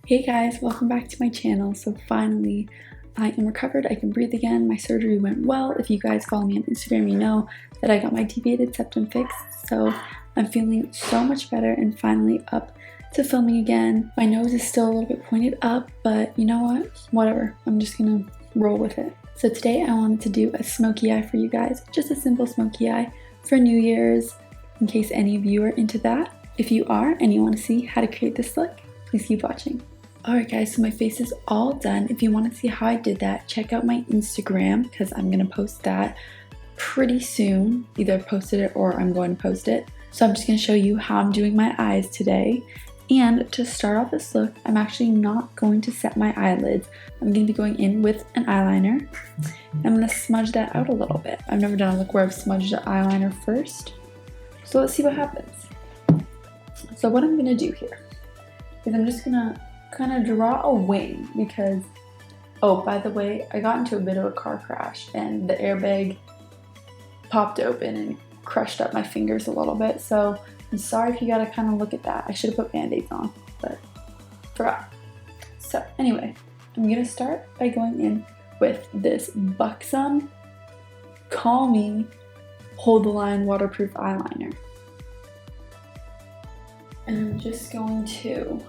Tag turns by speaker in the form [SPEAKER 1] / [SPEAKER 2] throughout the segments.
[SPEAKER 1] Hey guys, welcome back to my channel. So finally, I am recovered. I can breathe again. My surgery went well. If you guys follow me on Instagram, you know that I got my deviated septum fixed. So I'm feeling so much better and finally up to filming again. My nose is still a little bit pointed up, but you know what? Whatever. I'm just gonna roll with it. So today I wanted to do a smoky eye for you guys. Just a simple smoky eye for New Year's, in case any of you are into that. If you are and you want to see how to create this look, please keep watching. Alright guys, so my face is all done. If you want to see how I did that, check out my Instagram because I'm going to post that pretty soon. Either posted it or I'm going to post it. So I'm just going to show you how I'm doing my eyes today. And to start off this look, I'm actually not going to set my eyelids. I'm going to be going in with an eyeliner. I'm going to smudge that out a little bit. I've never done a look where I've smudged the eyeliner first. So let's see what happens. So what I'm going to do here is I'm just going to kind of draw a wing because, oh, by the way, I got into a bit of a car crash and the airbag popped open and crushed up my fingers a little bit. So I'm sorry if you gotta kind of look at that. I should have put band-aids on, but forgot. So anyway, I'm gonna start by going in with this Buxom Call Me Hold the Line waterproof eyeliner. And I'm just going to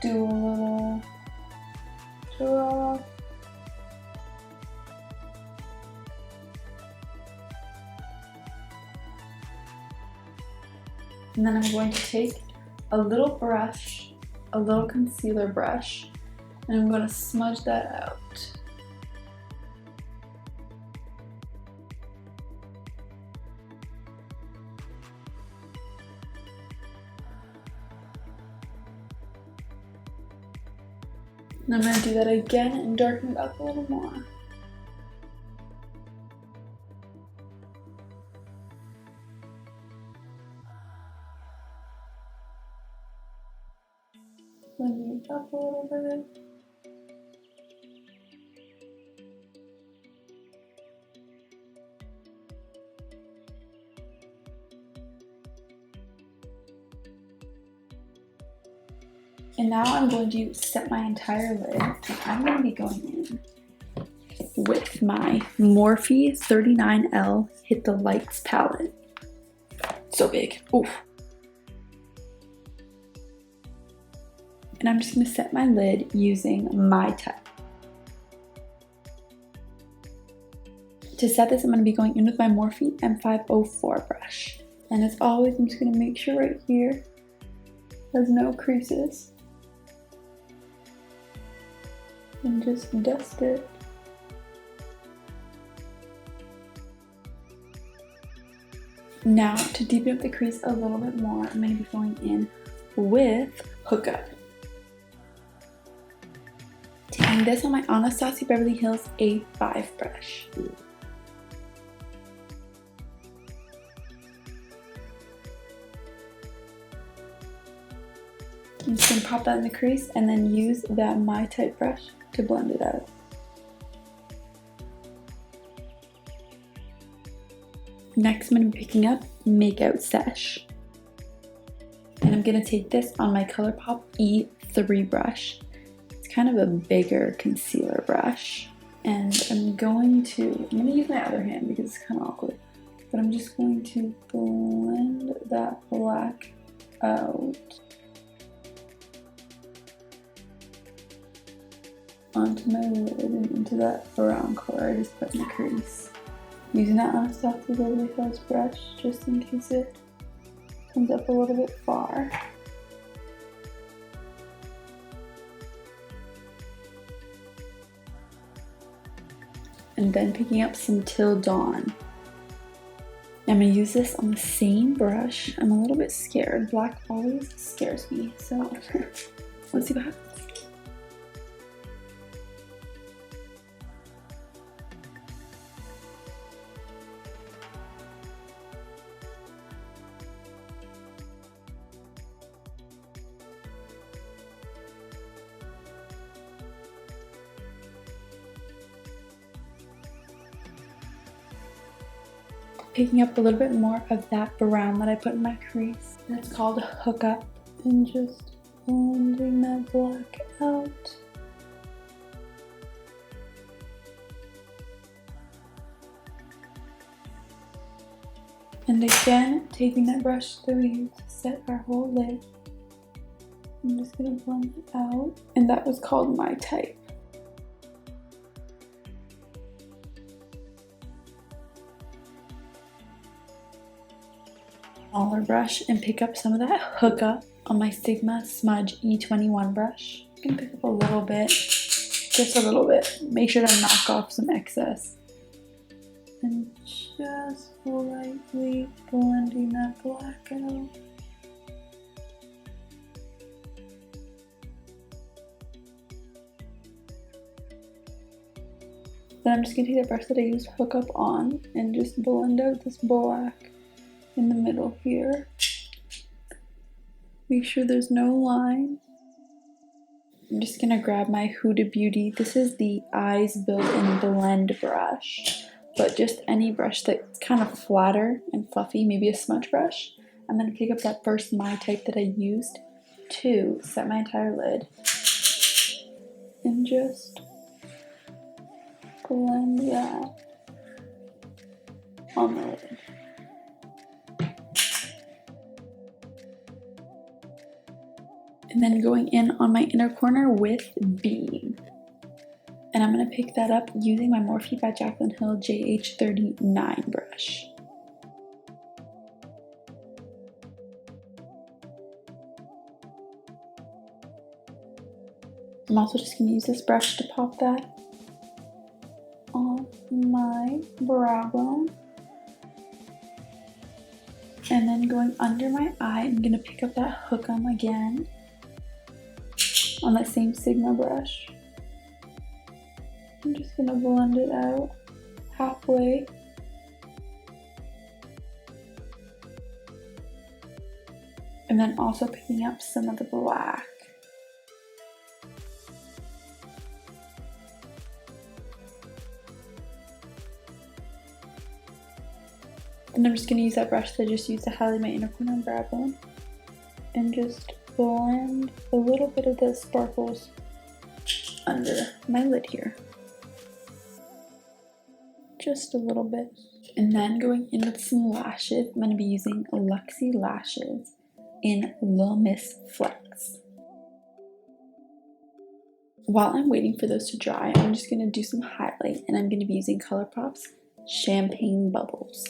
[SPEAKER 1] do a little draw. And then I'm going to take a little brush, a little concealer brush, and I'm going to smudge that out. And I'm going to do that again and darken it up a little more. Blend it up a little bit. And now I'm going to set my entire lid. And I'm going to be going in with my Morphe 39L Hit the Lights palette. So big. Oof. And I'm just going to set my lid using my type. To set this, I'm going to be going in with my Morphe M504 brush. And as always, I'm just going to make sure right here there's no creases. And just dust it. Now, to deepen up the crease a little bit more, I'm going to be going in with Hookup. Taking this on my Anastasia Beverly Hills A5 brush. I'm just going to pop that in the crease and then use that My Type brush to blend it out. Next, I'm going to be picking up Makeout Sesh. And I'm going to take this on my ColourPop E3 brush. It's kind of a bigger concealer brush. And I'm going to use my other hand because it's kind of awkward. But I'm just going to blend that black out onto my lid and into that brown color I just put in the crease. Using that Anastasia Beverly Hills brush just in case it comes up a little bit far. And then picking up some Till Dawn. I'm going to use this on the same brush. I'm a little bit scared. Black always scares me, so let's see what happens. Picking up a little bit more of that brown that I put in my crease. And it's called Hookup. And just blending that black out. And again, taking that brush that we used to set our whole lid. I'm just gonna blend it out. And that was called My Type. Smaller brush and pick up some of that hookup on my Sigma Smudge E21 brush. I'm gonna pick up a little bit, just a little bit. Make sure to knock off some excess. And just lightly blending that black out. Then I'm just gonna take the brush that I used hookup on and just blend out this black in the middle here. Make sure there's no line. I'm just gonna grab my Huda Beauty. This is the Eyes Built-In Blend brush, but just any brush that's kind of flatter and fluffy, maybe a smudge brush. I'm gonna pick up that first My Type that I used to set my entire lid and just blend that on the lid. And then going in on my inner corner with Beam. And I'm going to pick that up using my Morphe by Jaclyn Hill JH39 brush. I'm also just going to use this brush to pop that on my brow bone. And then going under my eye, I'm going to pick up that hook-on again on that same Sigma brush. I'm just going to blend it out halfway. And then also picking up some of the black. And I'm just going to use that brush that I just used to highlight my inner corner and brow bone. And just blend a little bit of those sparkles under my lid here. Just a little bit. And then going in with some lashes, I'm going to be using Luxie Lashes in Lil Miss Flex. While I'm waiting for those to dry, I'm just going to do some highlight, and I'm going to be using ColourPop's Champagne Bubbles.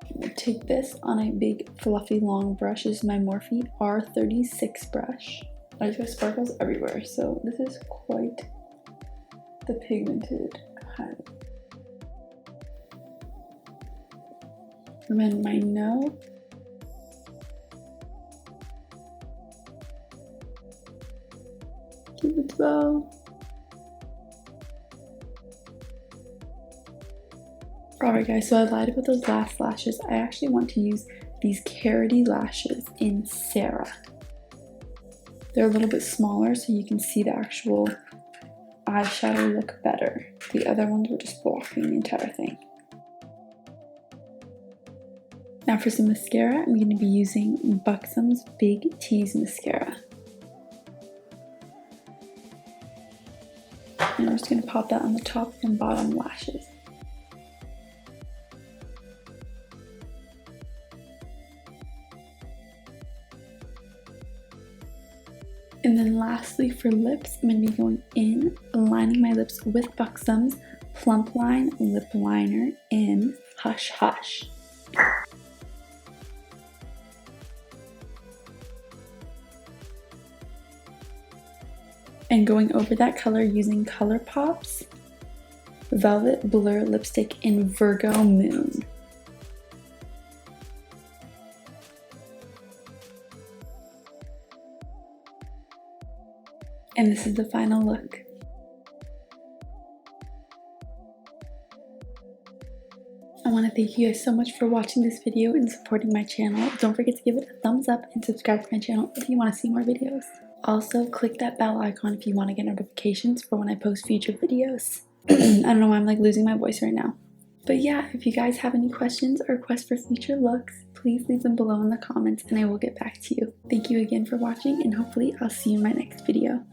[SPEAKER 1] I'm going to take this on a big fluffy long brush. This is my Morphe R36 brush. I just got sparkles everywhere, so this is quite the pigmented highlight. And then my nose. Cupid's bow. Alright guys, so I lied about those last lashes. I actually want to use these Karity lashes in Sarah. They're a little bit smaller so you can see the actual eyeshadow look better. The other ones were just blocking the entire thing. Now for some mascara, I'm going to be using Buxom's Big Tease mascara. And I'm just going to pop that on the top and bottom lashes. And then lastly for lips, I'm going to be going in, lining my lips with Buxom's Plumpline lip liner in Hush Hush. And going over that color using ColourPop's Velvet Blur lipstick in Virgo Moon. And this is the final look. I want to thank you guys so much for watching this video and supporting my channel. Don't forget to give it a thumbs up and subscribe to my channel if you want to see more videos. Also, click that bell icon if you want to get notifications for when I post future videos. I don't know why I'm like losing my voice right now. But But yeah, if you guys have any questions or requests for future looks, please leave them below in the comments and I will get back to you. Thank you again for watching, and hopefully I'll see you in my next video.